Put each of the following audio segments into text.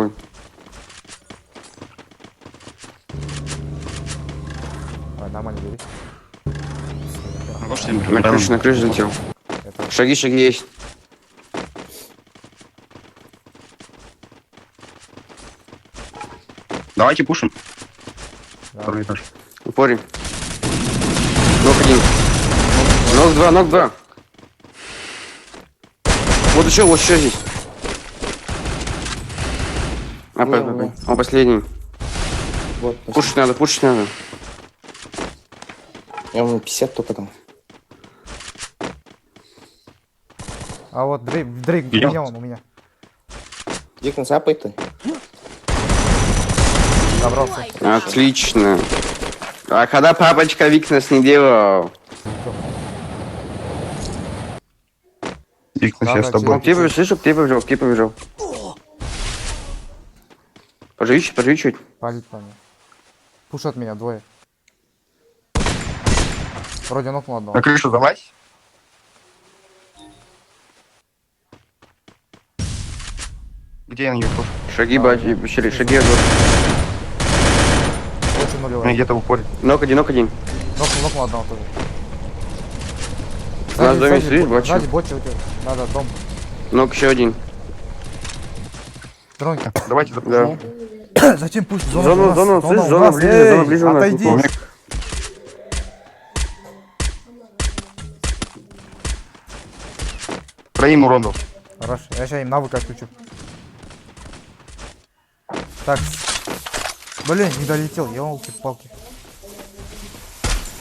Ой. Нормально бери. На крышу залетел. Это... Шаги есть. Давайте пушим. Да. Второй этаж. Упорим. Ног один. Ног два. Вот еще здесь. Он последний. Вот, Пушить надо. я ему 50 только там. А вот Дрейк, Идём. меня он у меня. Дик, запай ты. Забрался. Отлично. А когда папочка Викнес не делал? Ик на Да, себя да, с тобой. Он тебе побежал. Поживи чуть. Палит по мне. Пуш от меня, двое. Вроде нокнул одного. На крышу залазь. Где я на нее пушу? Шаги, шаги. Очень Ну, нулевой. где-то в упоре. Ног один. Нокнул одного тоже. У нас в доме сидишь, бачу. Сзади бочи у тебя. Да, дом. Ног еще один. Дронька. Давайте запушим. Да. Зачем пусть? Зона ближе. у нас. Отойди. Про ему ронду. Хорошо, я сейчас им навык отключу. Так. Блин, не долетел, елки-палки.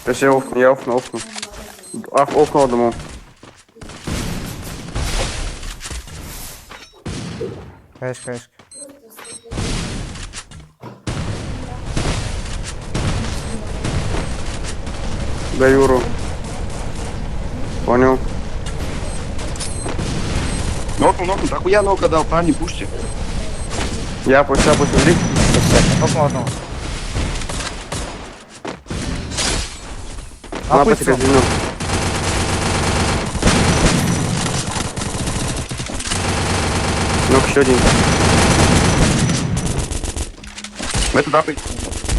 Сейчас я офну. Офну одному. Конечно. Да, Юру. Понял. Нокнул. Так я нока дал, парни, пушьте. Я пусть смотри. Нокнул одного. Она А пусть всё. подсказала. Ног еще один. Это дапай.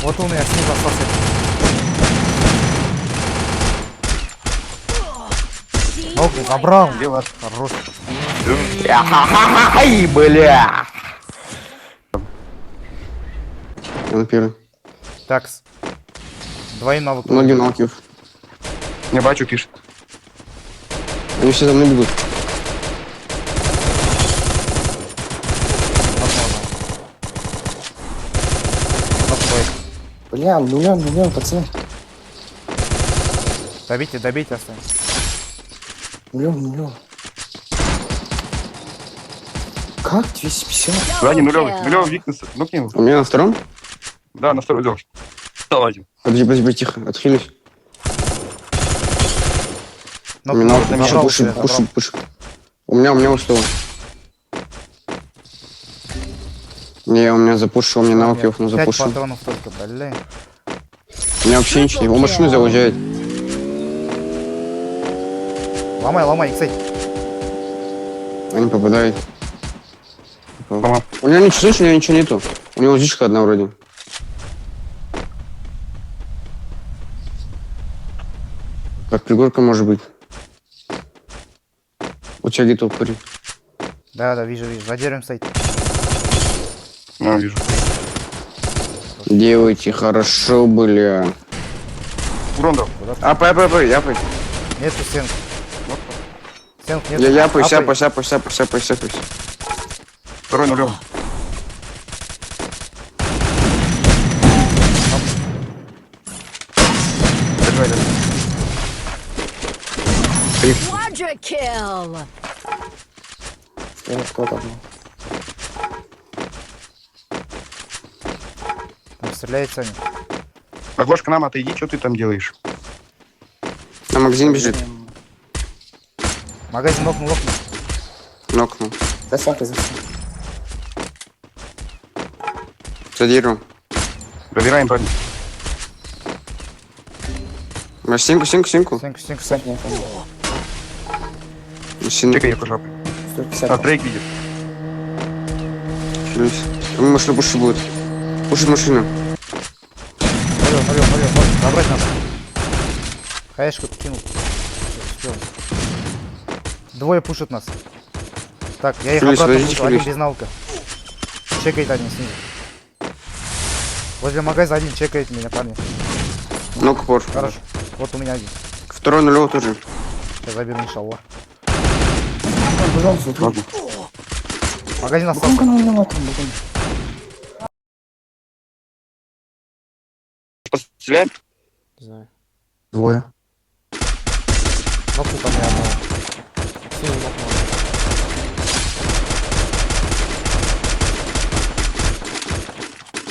Вот он, я снизу остался. Нокнул, забрал. Где вас? Хорош. Ай, бля. Я на первый. Такс. Двоим навык. Ноги нокив. Не бачу, пишет. Они все за мной бегут. Бля, нулем, пацаны. Добейте, оставим. Нулем. Как 250? Сзади нулевый Викнес. Нокни его. У меня на втором? Да, на второй лёг. Залазим. Подожди, тихо. Отхилюсь. Нокнул, забрал Пуши. тебя, забрал. У меня устал. Не, у меня запушил, у меня навык но 5 запушил. патронов только, блин. У меня вообще ничего не. Он машину заезжает. Ломай, иксай. Они попадают. Ломал. У него ничего, слышишь, у него ничего нету. У него зичка одна вроде. Как пригорка может быть. У тебя где-то упыри. Да, вижу. За деревом стоит. Ну, вижу. Делайте хорошо, бля. Ронда. Апай. Нету стенки. Стенок нет. Я пусть. Второй нулевый. Quadra kill. Кто там? Там стреляет Саня. Оглошка к нам отойди, что ты там делаешь? На магазин бежит. Магазин нокнул. Нокнул. Засяк. За деревом. Пробираем, парни. Стенку. Стенку. Засяк, не понял. Чекай, я пожалуй. 150. А, Дрейк видит. Машина пуши будет. Пушит машину. Орём. Забрать надо. Хаешку кинул. Всё. Двое пушат нас. Так, я их Шевелись, обратно подождите, пушу. Один шевелись. без навыка. Чекает один снизу. Возле магаза один чекает меня, парни. Ну-ка, пор. Хорошо. Вот у меня один. Второй нулевой тоже. Сейчас заберу, иншаллах. Пожалуйста, Ладно. Магазин Буком остался. канал там, буком. Стреляем? Не знаю. Двое. Нокнул там я одного. Синий нокнул.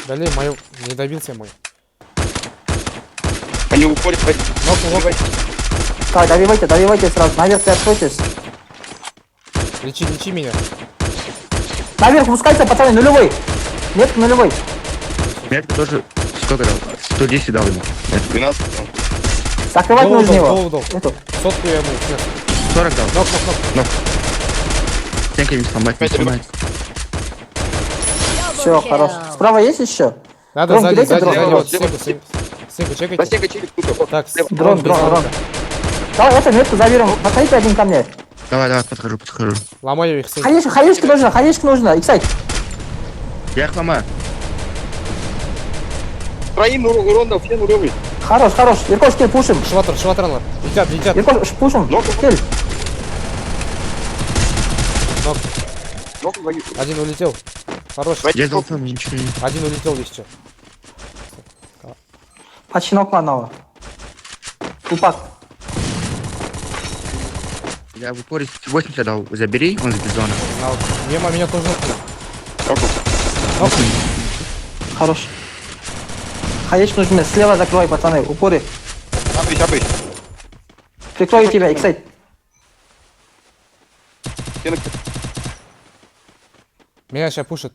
Блин, мою... Не добился мой. Они уходят. Нокнул. Так, добивайте сразу. Наверх ты откройтесь. Лечи меня. Наверх пускайте, пацаны, нулевой. Метка нулевой. Метка тоже. Сколько дал? 110 дал ему. 12. Закрывать нужно его. Голову дал. Эту. Сотку я ему. Нет. 40 дал. Нок. Стенка не сломать, не сломать. Все, хорош. Справа есть еще? Надо Дрон, сзади, кидайте сзади. дрон. Вот, Синку, чекайте. Стенка через куток. Так, Дрон. Давай, эту метку заберем. Подходите один ко мне. Давай, подхожу. Ломаю их, Синку. Хаешка нужно. Иксайт. Я их ломаю. Троим урона, все нулевые. Хорош. Иркош, килл, пушим. Шватранлар. Летят. Иркош, пушим. Килл. Один улетел. Хорош. Я дал там ничего не... Один улетел еще. Почти нокнул одного. Упак. Я в упоре 80 дал. Забери, он за зона. Меня тоже нокнул. Хорош. Хаешка нужно. Слева закрывай, пацаны. Упоры. Апыть. Прикрою тебя, Иксайт. Меня сейчас пушат.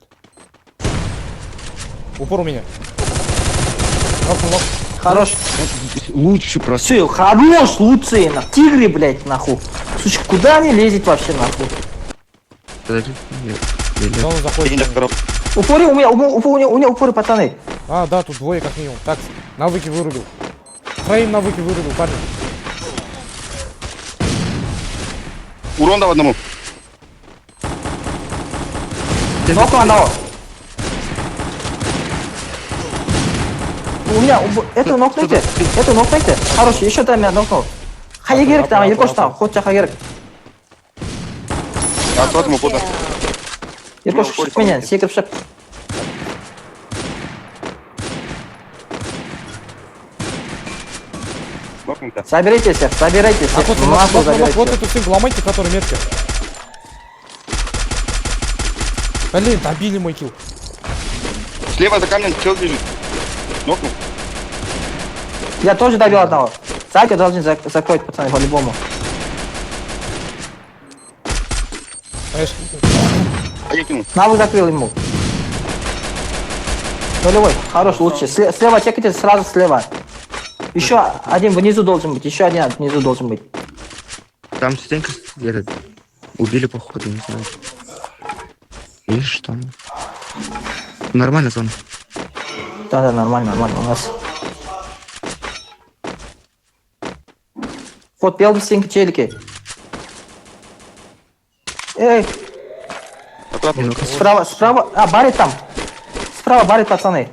Упор у меня. Нокнул. Хорош. Лучше просто. Все, хорош, лучшие, на. Тигры, блядь, нахуй. Сучка, куда они лезет вообще, нахуй? Подожди. Он заходит. Упоры у меня упоры, пацаны. А, да, тут двое как минимум. Так, навыки вырубил. Троим навыки вырубил, парни. Урон дал одному. Нокнул одного. У меня, эту нокнуйте. Хорош, еще там я нокнул. Хаегерик там, Иркош там, хотя хаегерик. А тот ему куда? Иркош, шик меня, секрет шик. Собирайтесь, А вот, нахуй забирайте. вот эту синку ломайте, который метка. Блин, добили мой килл. Слева за камнем человек лежит. Нокнул. Я тоже добил одного. Сзади должны закроить, пацаны, по-любому. Знаешь, А я кинул. Навык закрыл ему. Нулевой, хорош, лучше. Слева чекайте, сразу слева. Еще один внизу должен быть, Там стенка этот. Убили походу, не знаю. Видишь там? Нормально зона. Да, нормально, у нас. Вот белый стенка челики. Эй, справа, барит там. Справа барит, пацаны.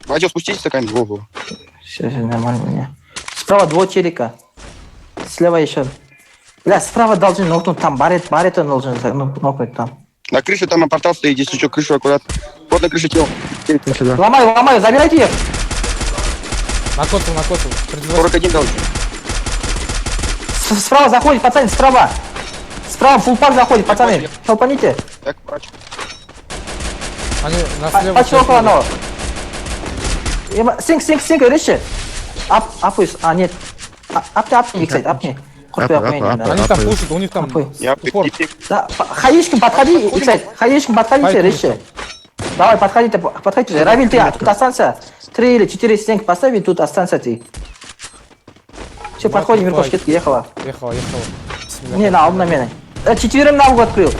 Вадик, спуститесь стакан. Во. Все, нормально у меня. Справа двое челика. Слева еще. Бля, справа должен нокнуть там, барит он должен нокнуть там. На крыше там портал стоит, если что, крышу аккуратно. Вот на крыше тело. Сюда. Ломаю, забирайте их. накоцал. 41 дал. Справа заходит, пацаны, справа. Справа фулпак заходит, пацаны. Хелпаните. Так, врач. Они на слева. Почти около одного. Синк, реши. Апусь, нет. Апни, Иксайт, апни. Они там пушат, у них там Я упор. Да, Хаишкин, подходи, Иксайт. Подходите, реши. Давай, подходите. Равиль, ты тут останься. 3 или 4 стенки поставь, и тут останься ты. Все, подходим, Миркош, кетки, ехала. Ехала. Не, на меня. Четверым навык открыл.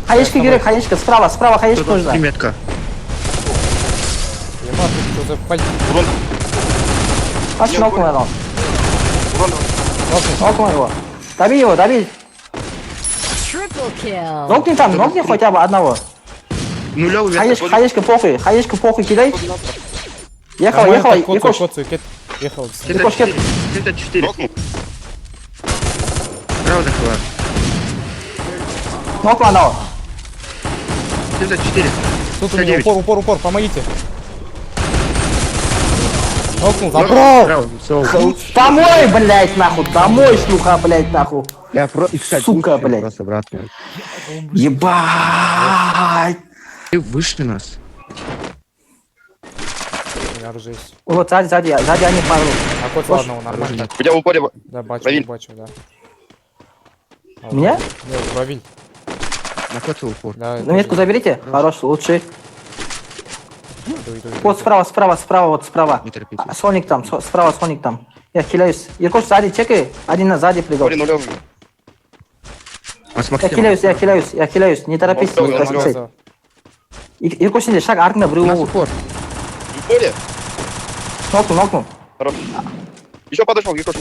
Хаешка керек, хаешка. Справа, справа хаешка нужна. Приметка. Ема, тут что за пальчик? Урон. Пошли нокнул его. Урон. Нокнул его. Добей его, добей. Triple kill. Нокни хотя бы одного. Нулевый метка. Хаешка похуй, кидай. Ехал, Якош. Коцаю, кет. Ехал. Якош, кет. 74. Право закрываю. Нокнул одного. 74. Тут у меня 109. упор, помогите. Нокнул, забрал! Право, все. Домой, блядь, нахуй, домой, шлюха, блядь, нахуй. Я просто искать Сука, лучше, блядь. Просто, обратно. Ебать. Ты вышли нас. У меня оружие есть. Вот сзади они пару. А кот ладно, он нормально. У тебя в упоре. Да, Равиль. бачу, да. Меня? Не, Равиль. Находил упор. Да, Ну, метку заберите. Хорош, лучший. иду. Вот справа, вот справа. Не торопитесь. Соник там, справа Соник там. Я хиляюсь. Якош, сзади чекай. Один на сзади прыгал. Упоре нулевый. Я хиляюсь. Не торопись, Он не справа, торопись. Якош, не шаг, аркна, У нас брюву. упор. В упоре. Нокнул. Хорош. Еще подошел, Якош.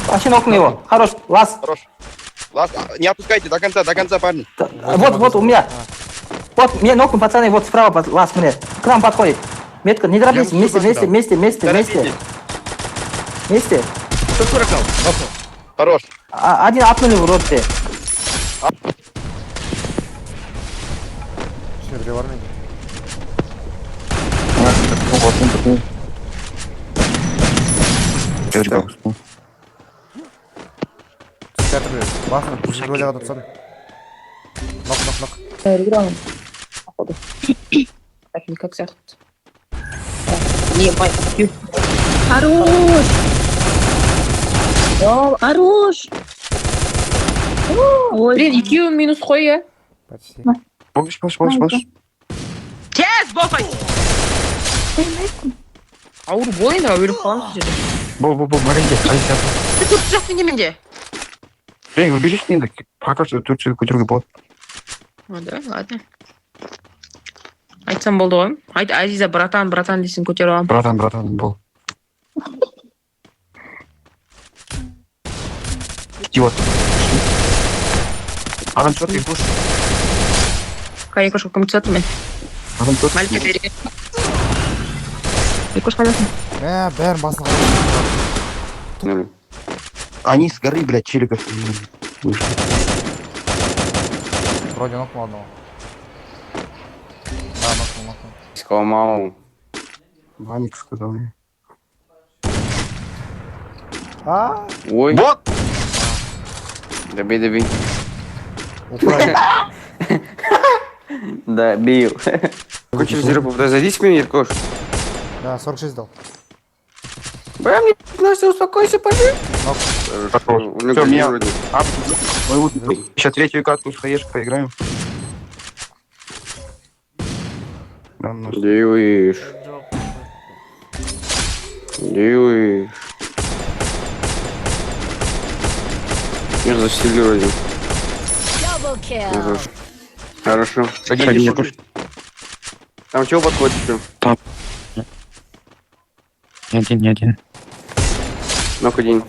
Вообще нокнул его. Хорош, лаз. Хорош. Ладно, не опускайте до конца, парни. Вот у меня. Вот, мне нокнул, пацаны, вот справа, лаз мне. К нам подходит. Метка, не торопись, Я ему вместе. Торопитесь. 140 дал. Хорош. Один апнули в рот тебе. Все, переворни. Театр, бахнул, вроде рядом, пацаны. Нок. Регулярно, походу. Так, никак захнут. Ебать. Хорош! О, хорош! Ой, блин, IQ минус қой, Почти. Помощь. Тез, бофай! Ауыр бойын да өліп қаламыз жерде. Бол, маринде. Ты тут жақты неменде? Блин, убежишь не пока что тут көтеруге болады. Да, ладно. Айтсам болды ғой. Айт, Азиза, братан дейсің, көтеріп алам. Братан, бол. Идиот. Адам четкий пуш. Якошқа көмек түсетін мен. Адам четкий. Мәліке берген. Якош қайдасың? Бәрін басына Ну, Они с горы, блядь, челиков вышли. Вроде нокнул одного. Да, нокнул. сказал мало. Ваник сказал мне. Ой, Вот! добей. Украли. Да, бил. Хочешь зеркало, подойди с меня, Иркош. Да, 46 дал. Бля, мне Настя, успокойся, пожалуйста. Пошел. Всё, меня... Сейчас третью катку с хаешкой поиграем. Делаешь. Я застелил вроде. Double kill. Хорошо. Шаги не пуш. Там чего подходит еще? Не один. Ну-ка, день.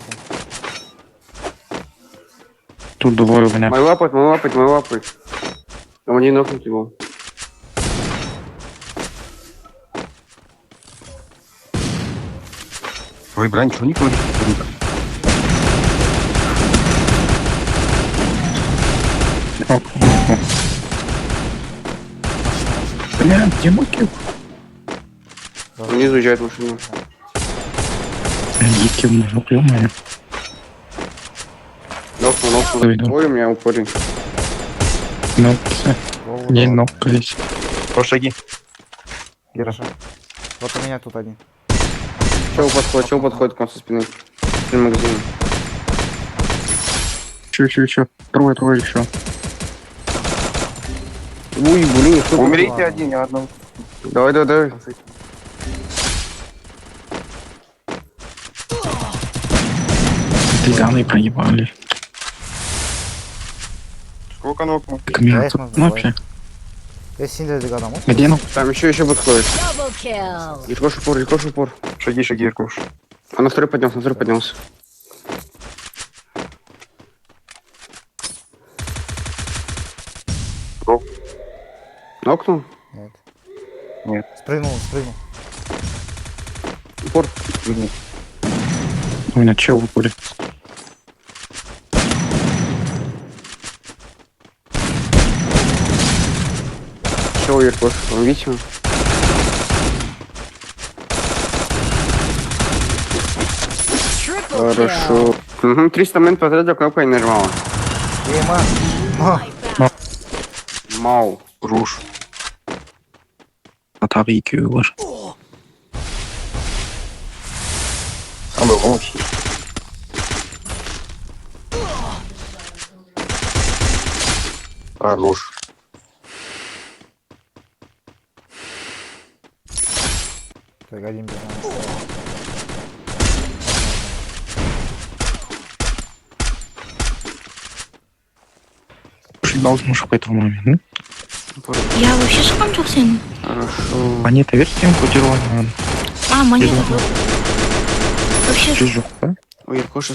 Тут двое у меня. Мой лапать. Там один нокнуть его. Ой, бля, ничего не говорит. Бля, где мой килл? Внизу уезжает машина. Килл нужно, ё-моё. Нокнул. Ой, у меня упорен. Нокся. Не нокались. По шаги. Хорошо. Вот у меня тут один. Чего подходит к нам со спины? Спин магазина. Чё. Трое еще. Ой, блин, что Умерите один, я одного. Давай. Цыганы проебали. Сколько на окно? Я их называю. Я синдердик адаму. Где ну? Там еще подходит. Double kill. Иркош упор, Иркош упор. Шаги, Иркуш. А на второй поднялся, Нокнул? Спрыгнул. Упор. У меня чел в упоре. Чего Иркош? Он видите? Triple Хорошо. kill. Угу, 300 мэн подряд кнопка не нажимала. Мау. Руш. Atari var. Ama o şey. Руш. Так, один бежал. Должен уж в этом моменте. Я вообще сам сен. Хорошо. Монета версия кодирована. А, монета. Вообще Чужок, да? Ой, Иркош